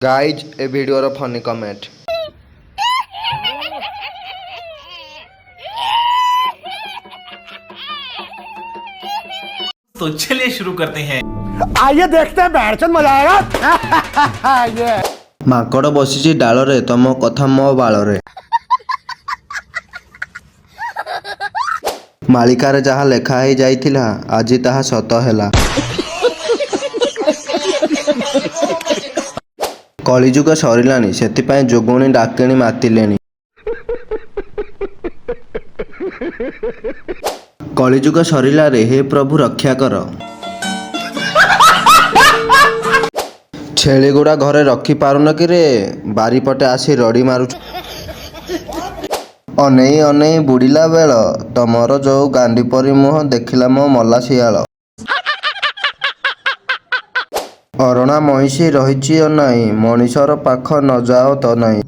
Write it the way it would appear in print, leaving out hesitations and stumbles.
Guys ए video funny comment. तो चलिए शुरू करते हैं। आइए देखते हैं बैठचंद मजा आएगा। ये माकड़ बसी डाल रे तम कथा मो बाल रे। मालिकार जहाँ लेखाई जाइथिला आज ताहा सत हैला। कलिजुग सरिलानी सेतिपाई जोगुणी डाकिणी मातिलेनी। कलिजुग सरिला रे हे प्रभु रक्षा कर। छेली गुड़ा घरे रखी पारुन कि रे बारीपटे आसी रड़ी मारु। अनेई अनेई बुड़िला बेल तमर जो गांडी परी मुह देखिला मो मला शियाल। अरणा महिषी रही अनाई मनीषर पाख न जाओ तो नहीं।